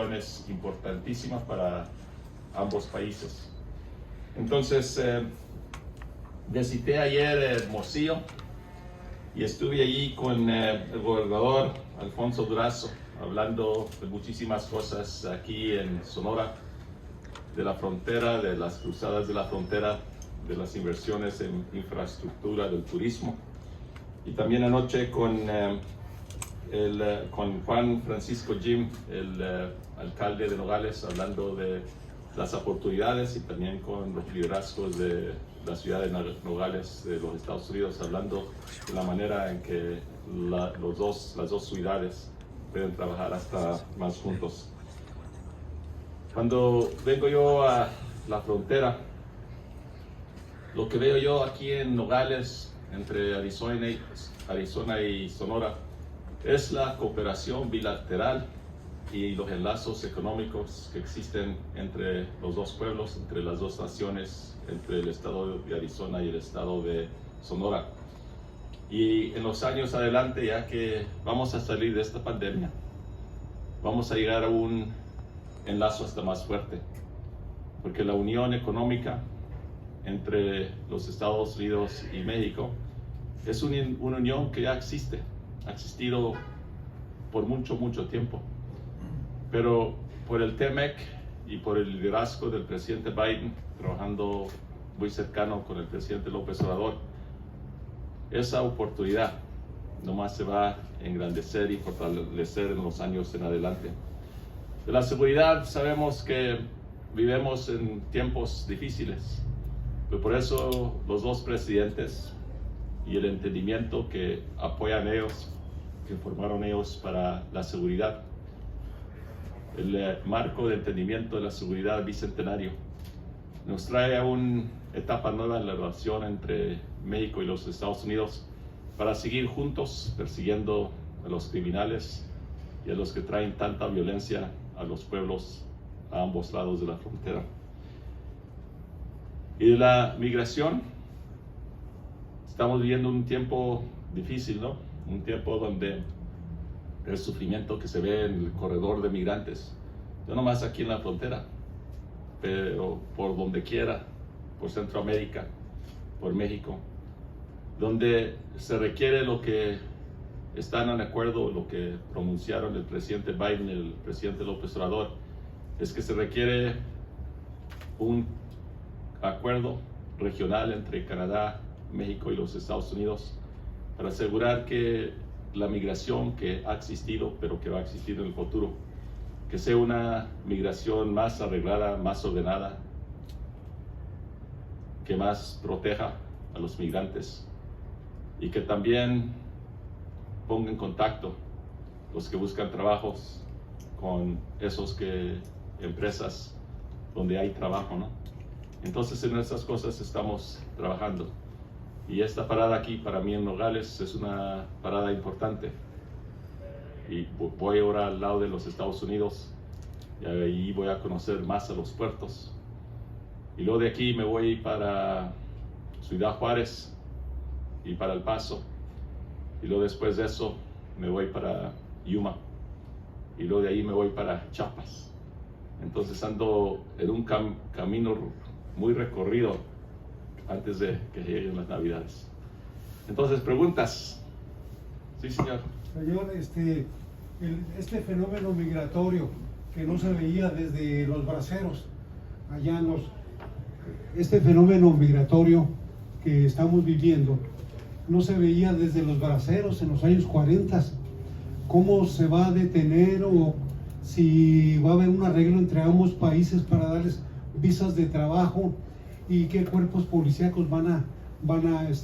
inversiones importantísimas para ambos países. Entonces, visité ayer Hermosillo y estuve allí con el gobernador Alfonso Durazo, hablando de muchísimas cosas aquí en Sonora, de la frontera, de las cruzadas de la frontera, de las inversiones en infraestructura, del turismo. Y también anoche con Juan Francisco Jim, el alcalde de Nogales, hablando de las oportunidades, y también con los liderazgos de la ciudad de Nogales, de los Estados Unidos, hablando de la manera en que las dos ciudades pueden trabajar hasta más juntos. Cuando vengo yo a la frontera, lo que veo yo aquí en Nogales, entre Arizona y Sonora, es la cooperación bilateral y los enlazos económicos que existen entre los dos pueblos, entre las dos naciones, entre el estado de Arizona y el estado de Sonora. Y en los años adelante, ya que vamos a salir de esta pandemia, vamos a llegar a un enlazo hasta más fuerte, porque la unión económica entre los Estados Unidos y México es una unión que ya existe, ha existido por mucho tiempo, pero por el TEMEC y por el liderazgo del presidente Biden, trabajando muy cercano con el presidente López Obrador, esa oportunidad nomás se va a engrandecer y fortalecer en los años en adelante. De la seguridad, sabemos que vivimos en tiempos difíciles, pero por eso los dos presidentes y el entendimiento que apoyan ellos, que formaron ellos para la seguridad, el marco de entendimiento de la seguridad bicentenario, nos trae a una etapa nueva en la relación entre México y los Estados Unidos para seguir juntos persiguiendo a los criminales y a los que traen tanta violencia a los pueblos a ambos lados de la frontera. Y de la migración, estamos viviendo un tiempo difícil, ¿no? Un tiempo donde el sufrimiento que se ve en el corredor de migrantes, no nomás aquí en la frontera, pero por donde quiera, por Centroamérica, por México, donde se requiere lo que están en acuerdo, lo que pronunciaron el presidente Biden y el presidente López Obrador, es que se requiere un acuerdo regional entre Canadá, México y los Estados Unidos para asegurar que la migración que ha existido, pero que va a existir en el futuro, que sea una migración más arreglada, más ordenada, que más proteja a los migrantes y que también ponga en contacto los que buscan trabajos con empresas donde hay trabajo, ¿no? Entonces en esas cosas estamos trabajando. Y esta parada aquí para mí en Nogales es una parada importante. Y voy ahora al lado de los Estados Unidos y ahí voy a conocer más a los puertos. Y luego de aquí me voy para Ciudad Juárez y para El Paso. Y luego después de eso me voy para Yuma. Y luego de ahí me voy para Chiapas. Entonces ando en un camino muy recorrido antes de que lleguen las Navidades. Entonces, preguntas. Sí, señor. Señor, este fenómeno migratorio que no se veía desde los braceros, este fenómeno migratorio que estamos viviendo, no se veía desde los braceros en los años 40. ¿Cómo se va a detener o si va a haber un arreglo entre ambos países para darles visas de trabajo y qué cuerpos policíacos van a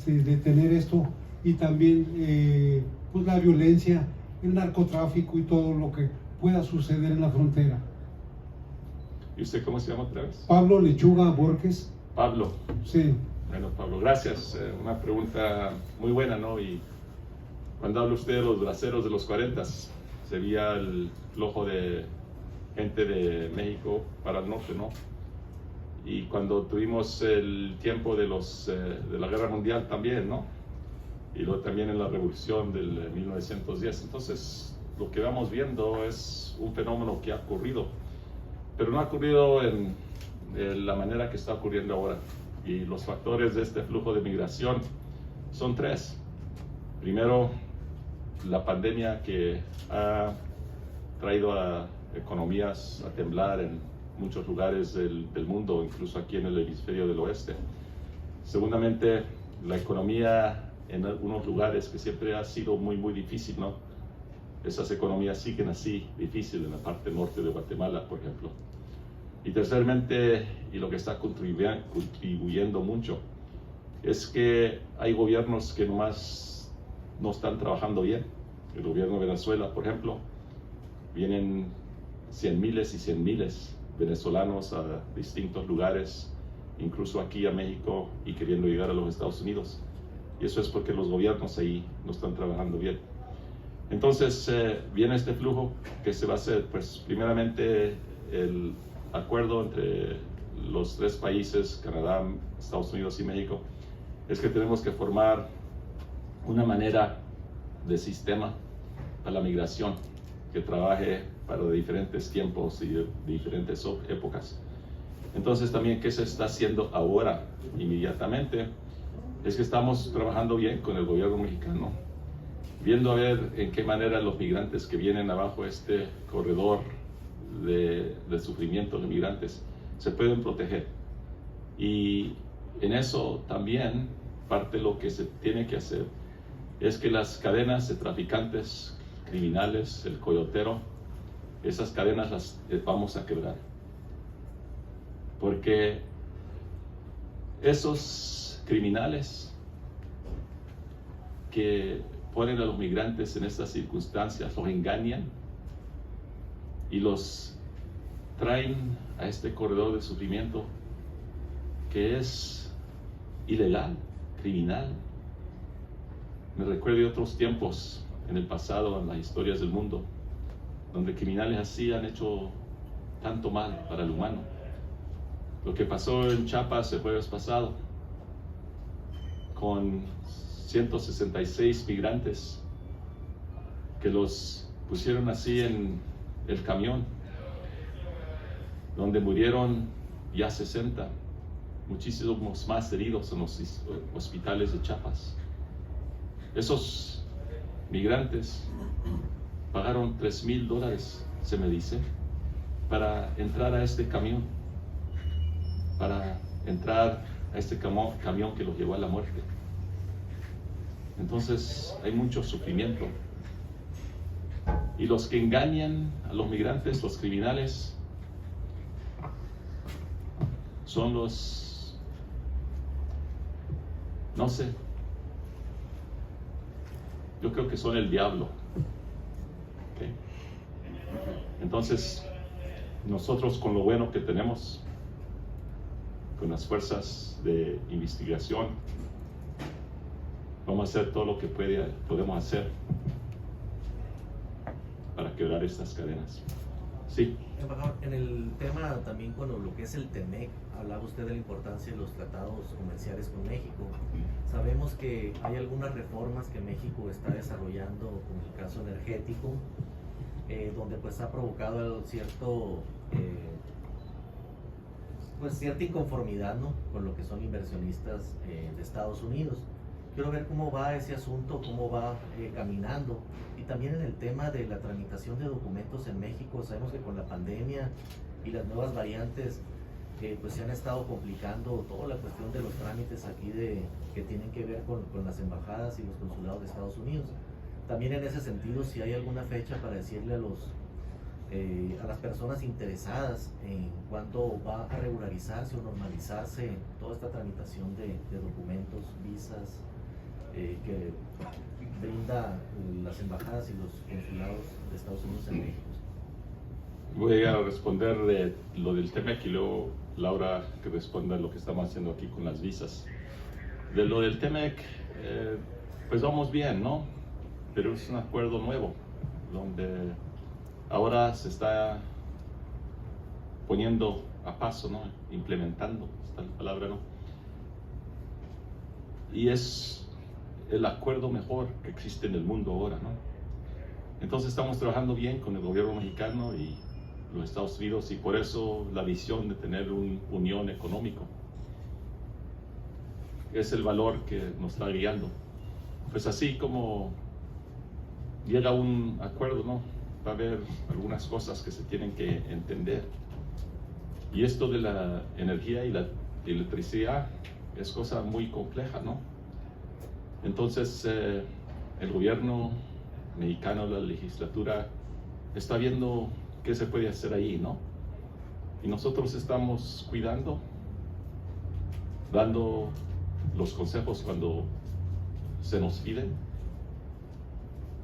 detener esto? Y también pues la violencia, el narcotráfico y todo lo que pueda suceder en la frontera. ¿Y usted cómo se llama otra vez? Pablo Lechuga Borges. Pablo. Sí. Bueno, Pablo, gracias. Una pregunta muy buena, ¿no? Y cuando habla usted de los braceros de los 40, se veía el flujo de gente de México para el norte, ¿no? Y cuando tuvimos el tiempo de la Guerra Mundial también, ¿no? Y luego también en la Revolución del 1910. Entonces, lo que vamos viendo es un fenómeno que ha ocurrido, pero no ha ocurrido en la manera que está ocurriendo ahora. Y los factores de este flujo de migración son tres. Primero, la pandemia que ha traído a economías a temblar en muchos lugares del mundo, incluso aquí en el hemisferio del oeste. Segundamente, la economía en algunos lugares que siempre ha sido muy difícil, ¿no? Esas economías siguen así, difícil en la parte norte de Guatemala, por ejemplo. Y terceramente, y lo que está contribuyendo mucho, es que hay gobiernos que nomás no están trabajando bien. El gobierno de Venezuela, por ejemplo, vienen miles y miles venezolanos a distintos lugares, incluso aquí a México, y queriendo llegar a los Estados Unidos. Y eso es porque los gobiernos ahí no están trabajando bien. Entonces viene este flujo que se va a hacer, pues primeramente el acuerdo entre los tres países, Canadá, Estados Unidos y México, es que tenemos que formar una manera de sistema para la migración que trabaje para diferentes tiempos y de diferentes épocas. Entonces también, ¿qué se está haciendo ahora inmediatamente? Es que estamos trabajando bien con el gobierno mexicano, viendo a ver en qué manera los migrantes que vienen abajo este corredor de sufrimiento de migrantes se pueden proteger. Y en eso también parte de lo que se tiene que hacer es que las cadenas de traficantes criminales, el coyotero, esas cadenas las vamos a quebrar. Porque esos criminales que ponen a los migrantes en estas circunstancias, los engañan y los traen a este corredor de sufrimiento que es ilegal, criminal. Me recuerdo de otros tiempos en el pasado, en las historias del mundo, donde criminales así han hecho tanto mal para el humano. Lo que pasó en Chiapas el jueves pasado, con 166 migrantes que los pusieron así en el camión, donde murieron ya 60, muchísimos más heridos en los hospitales de Chiapas. Esos migrantes pagaron $3,000, se me dice, para entrar a este camión, para entrar a este camión que los llevó a la muerte. Entonces hay mucho sufrimiento. Y los que engañan a los migrantes, los criminales, son los, no sé, yo creo que son el diablo. ¿Okay? Entonces, nosotros con lo bueno que tenemos, con las fuerzas de investigación, vamos a hacer todo lo que podemos hacer para quebrar estas cadenas. Sí. Embajador, en el tema también con lo que es el TEMEC, hablaba usted de la importancia de los tratados comerciales con México. Sabemos que hay algunas reformas que México está desarrollando, como el caso energético, donde pues ha provocado cierto, cierta inconformidad, ¿no?, con lo que son inversionistas de Estados Unidos. Quiero ver cómo va ese asunto, cómo va caminando. Y también en el tema de la tramitación de documentos en México, sabemos que con la pandemia y las nuevas variantes, pues se han estado complicando toda la cuestión de los trámites aquí que tienen que ver con las embajadas y los consulados de Estados Unidos. También en ese sentido, si hay alguna fecha para decirle a las personas interesadas en cuándo va a regularizarse o normalizarse toda esta tramitación de documentos, visas, que brinda las embajadas y los consulados de Estados Unidos en México. Voy a responder de lo del TEMEC y luego Laura que responda lo que estamos haciendo aquí con las visas. De lo del TEMEC, pues vamos bien, ¿no? Pero es un acuerdo nuevo, donde ahora se está poniendo a paso, ¿no? Implementando, esta es la palabra, ¿no? Y es el acuerdo mejor que existe en el mundo ahora, ¿no? Entonces estamos trabajando bien con el gobierno mexicano y los Estados Unidos, y por eso la visión de tener una unión económica es el valor que nos está guiando. Pues así como llega un acuerdo, ¿no? Va a haber algunas cosas que se tienen que entender. Y esto de la energía y la electricidad es cosa muy compleja, ¿no? Entonces, el gobierno mexicano, la legislatura, está viendo qué se puede hacer ahí, ¿no? Y nosotros estamos cuidando, dando los consejos cuando se nos piden,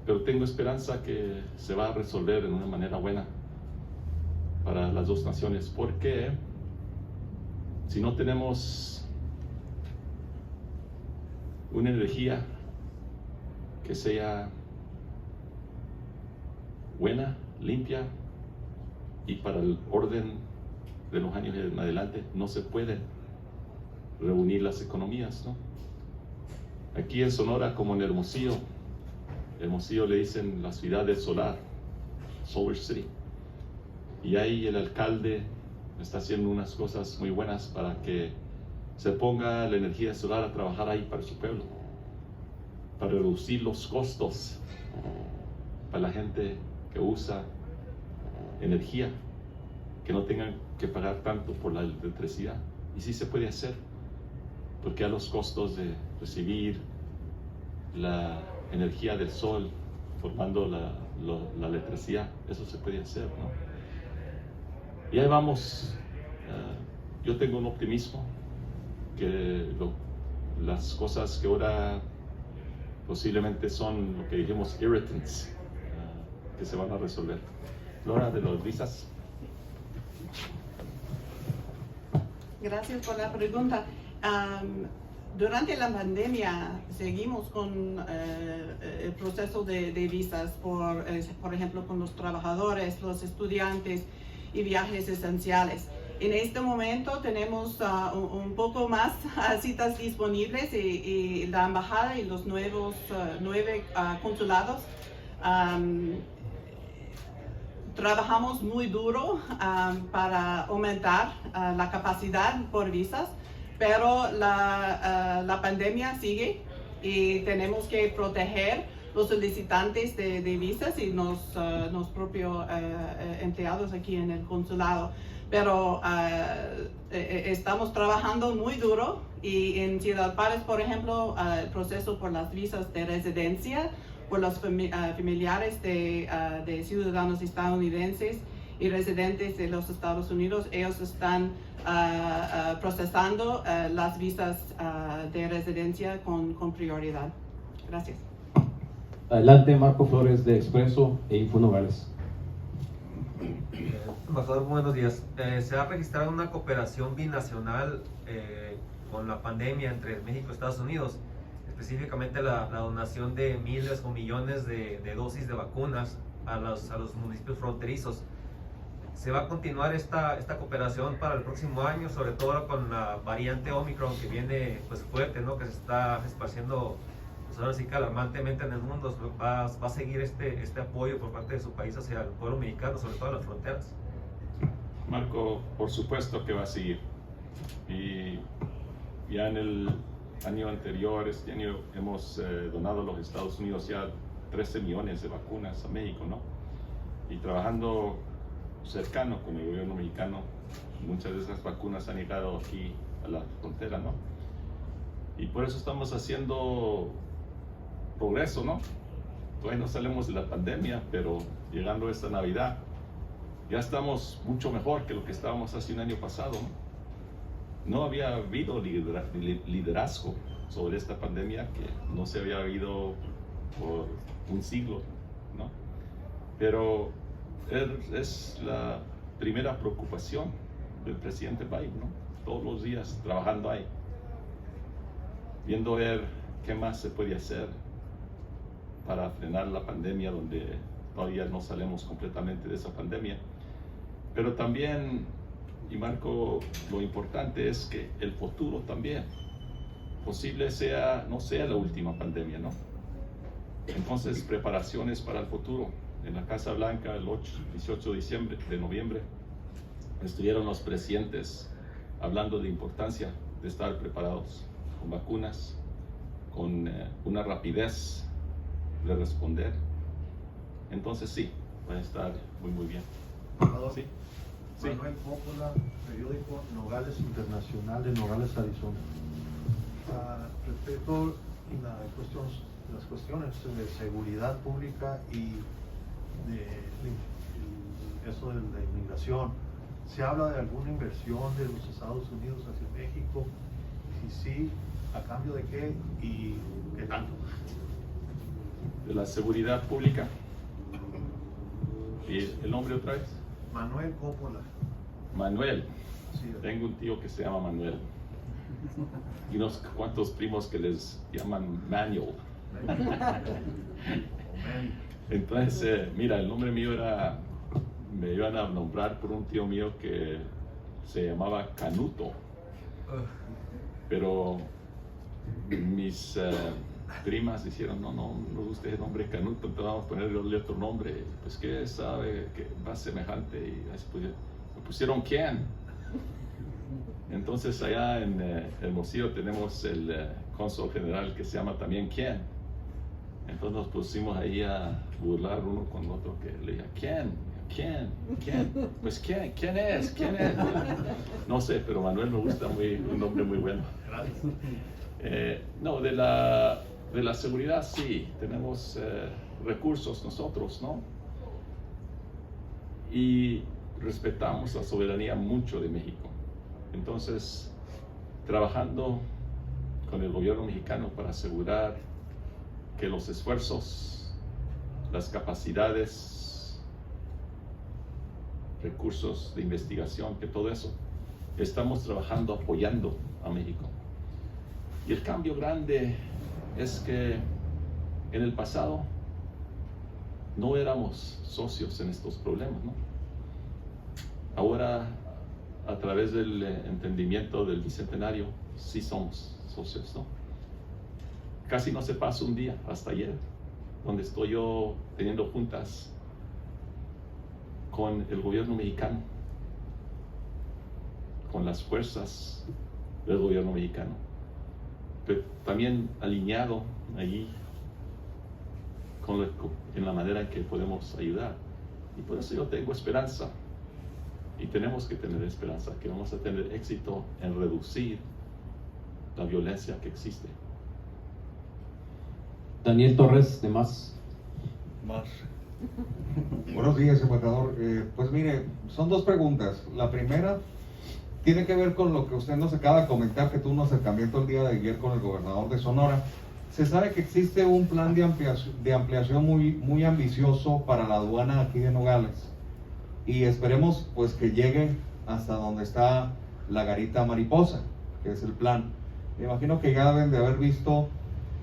pero tengo esperanza que se va a resolver de una manera buena para las dos naciones, porque si no tenemos una energía que sea buena, limpia y para el orden de los años en adelante, no se pueden reunir las economías, ¿no? Aquí en Sonora, como en Hermosillo le dicen la ciudad del solar, Solar City, y ahí el alcalde está haciendo unas cosas muy buenas para que se ponga la energía solar a trabajar ahí para su pueblo, para reducir los costos para la gente que usa energía, que no tengan que pagar tanto por la electricidad. Y sí se puede hacer, porque a los costos de recibir la energía del sol formando la electricidad, eso se puede hacer, ¿no? Y ahí vamos. Yo tengo un optimismo que las cosas que ahora posiblemente son lo que dijimos irritants, que se van a resolver. Flora, de las visas. Gracias por la pregunta. Durante la pandemia seguimos con el proceso de visas, por ejemplo, con los trabajadores, los estudiantes y viajes esenciales. En este momento tenemos un poco más citas disponibles y la embajada y los nuevos 9 consulados trabajamos muy duro para aumentar la capacidad por visas, pero la pandemia sigue y tenemos que proteger los solicitantes de visas y los propios empleados aquí en el consulado. Pero estamos trabajando muy duro y en Ciudad Juárez, por ejemplo, el proceso por las visas de residencia, por los familiares de ciudadanos estadounidenses y residentes de los Estados Unidos, ellos están procesando las visas de residencia con prioridad. Gracias. Adelante, Marco Flores de Expreso e Info Nogales. Embajador, buenos días. Se ha registrado una cooperación binacional con la pandemia entre México y Estados Unidos, específicamente la donación de miles o millones de dosis de vacunas a los municipios fronterizos. ¿Se va a continuar esta cooperación para el próximo año, sobre todo con la variante Omicron que viene pues fuerte, ¿no? Que se está esparciendo pues ahora sí que alarmantemente en el mundo? ¿Va a seguir este apoyo por parte de su país hacia el pueblo mexicano, sobre todo en las fronteras? Marco, por supuesto que va a seguir. Y ya en el año anterior, este año, hemos donado a los Estados Unidos ya 13 millones de vacunas a México, ¿no? Y trabajando cercano con el gobierno mexicano, muchas de esas vacunas han llegado aquí a la frontera, ¿no? Y por eso estamos haciendo progreso, ¿no? Todavía no salimos de la pandemia, pero llegando a esta Navidad, ya estamos mucho mejor que lo que estábamos hace un año pasado, ¿no? No había habido liderazgo sobre esta pandemia que no se había habido por un siglo, ¿no? Pero es la primera preocupación del presidente Biden, ¿no? Todos los días trabajando ahí, viendo ver qué más se puede hacer para frenar la pandemia, donde todavía no salimos completamente de esa pandemia. Pero también, y Marco, lo importante es que el futuro también posible no sea la última pandemia, ¿no? Entonces, preparaciones para el futuro. En la Casa Blanca, el 18 de noviembre, estuvieron los presidentes hablando de importancia de estar preparados con vacunas, con una rapidez de responder. Entonces sí, va a estar muy bien. Sí. Sí. Manuel Coppola, periódico Nogales Internacional de Nogales, Arizona. Respecto a las cuestiones de seguridad pública y eso de la inmigración, ¿se habla de alguna inversión de los Estados Unidos hacia México? Si sí, ¿a cambio de qué y qué tanto? De la seguridad pública. ¿Y el nombre otra vez? Manuel Coppola. Manuel. Sí, Tengo un tío que se llama Manuel. Y unos cuantos primos que les llaman Manuel. Entonces, mira, el nombre mío me iban a nombrar por un tío mío que se llamaba Canuto. Pero mis primas dijeron, no nos gusta el nombre Canuto, entonces vamos a ponerle otro nombre. Pues que sabe que va semejante, y me pusieron Ken. Entonces allá en Hermosillo tenemos el cónsul general que se llama también Ken. Entonces nos pusimos ahí a burlar uno con otro, que le dije, ¿Quién? Pues ¿quién es? No sé, pero Manuel me gusta un nombre muy bueno. Gracias. No, de la seguridad sí, tenemos recursos nosotros, ¿no? Y respetamos la soberanía mucho de México. Entonces, trabajando con el gobierno mexicano para asegurar que los esfuerzos, las capacidades, recursos de investigación, que todo eso, estamos trabajando apoyando a México. Y el cambio grande es que en el pasado no éramos socios en estos problemas, ¿no? Ahora, a través del entendimiento del Bicentenario, sí somos socios, ¿no? Casi no se pasa un día, hasta ayer, donde estoy yo teniendo juntas con el gobierno mexicano, con las fuerzas del gobierno mexicano, pero también alineado allí en la manera en que podemos ayudar. Y por eso yo tengo esperanza, y tenemos que tener esperanza, que vamos a tener éxito en reducir la violencia que existe. Daniel Torres, de Más. Buenos días, embajador. Pues mire, son dos preguntas. La primera tiene que ver con lo que usted nos acaba de comentar, que tuvo un acercamiento el día de ayer con el gobernador de Sonora. Se sabe que existe un plan de ampliación muy ambicioso para la aduana aquí de Nogales, y esperemos pues que llegue hasta donde está la garita mariposa, que es el plan. Me imagino que ya deben de haber visto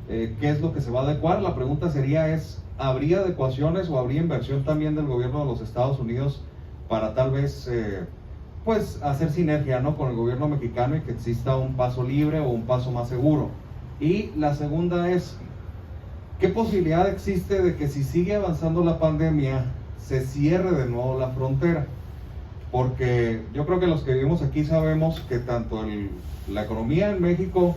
qué es lo que se va a adecuar. La pregunta sería ¿habría adecuaciones o habría inversión también del gobierno de los Estados Unidos para tal vez pues hacer sinergia, ¿no?, con el gobierno mexicano, y que exista un paso libre o un paso más seguro? Y la segunda es, ¿qué posibilidad existe de que si sigue avanzando la pandemia se cierre de nuevo la frontera? Porque yo creo que los que vivimos aquí sabemos que tanto la economía en México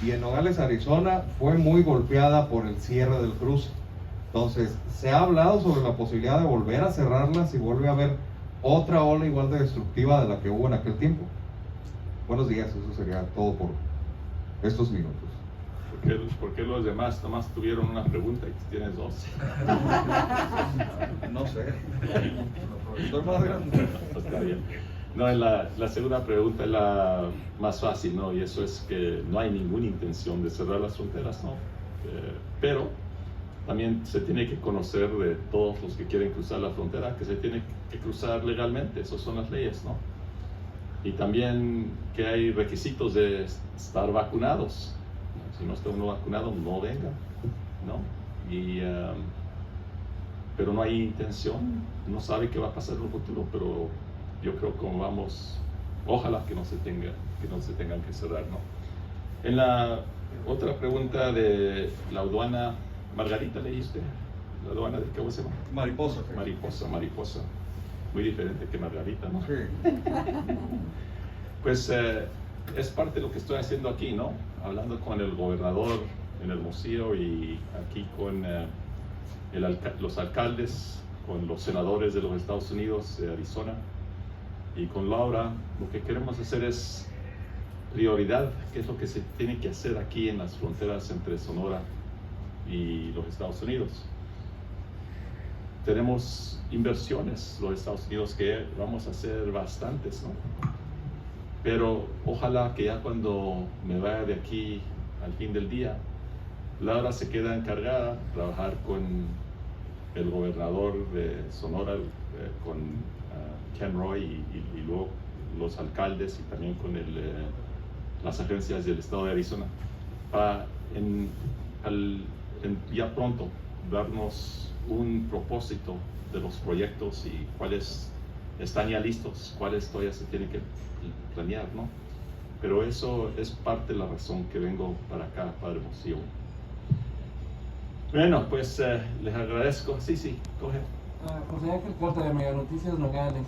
y en Nogales, Arizona, fue muy golpeada por el cierre del cruce. Entonces, se ha hablado sobre la posibilidad de volver a cerrarla si vuelve a haber otra ola igual de destructiva de la que hubo en aquel tiempo. Buenos días, eso sería todo por estos minutos. ¿Por qué los demás nomás tuvieron una pregunta y tú tienes dos? No sé. Estoy más grande. Está bien. No, la segunda pregunta es la más fácil, ¿no? Y eso es que no hay ninguna intención de cerrar las fronteras, ¿no? Pero también se tiene que conocer de todos los que quieren cruzar la frontera, que se tiene que cruzar legalmente, esas son las leyes, ¿no? Y también que hay requisitos de estar vacunados. Si no está uno vacunado, no venga, ¿no? Pero no hay intención, no sabe qué va a pasar en el futuro, pero yo creo que como vamos, ojalá que no se tengan que cerrar, ¿no? En la otra pregunta de la aduana Margarita, ¿leíste? La aduana de ¿cómo se llama? Mariposa. Mariposa. Muy diferente que Margarita, ¿no? Sí. Pues es parte de lo que estoy haciendo aquí, ¿no? Hablando con el gobernador en Hermosillo y aquí con los alcaldes, con los senadores de los Estados Unidos, de Arizona, y con Laura. Lo que queremos hacer es prioridad, qué es lo que se tiene que hacer aquí en las fronteras entre Sonora y los Estados Unidos. Tenemos inversiones los Estados Unidos que vamos a hacer bastantes, ¿no? Pero ojalá que ya cuando me vaya de aquí al fin del día, Laura se queda encargada de trabajar con el gobernador de Sonora, con Ken Roy y luego los alcaldes y también con las agencias del estado de Arizona, para ya pronto darnos un propósito de los proyectos y cuáles están ya listos, cuáles todavía se tienen que planear, ¿no? Pero eso es parte de la razón que vengo para acá, para Hermosillo. Bueno, pues les agradezco. Sí, coge. José Ángel Corta de Mega Noticias Nogales.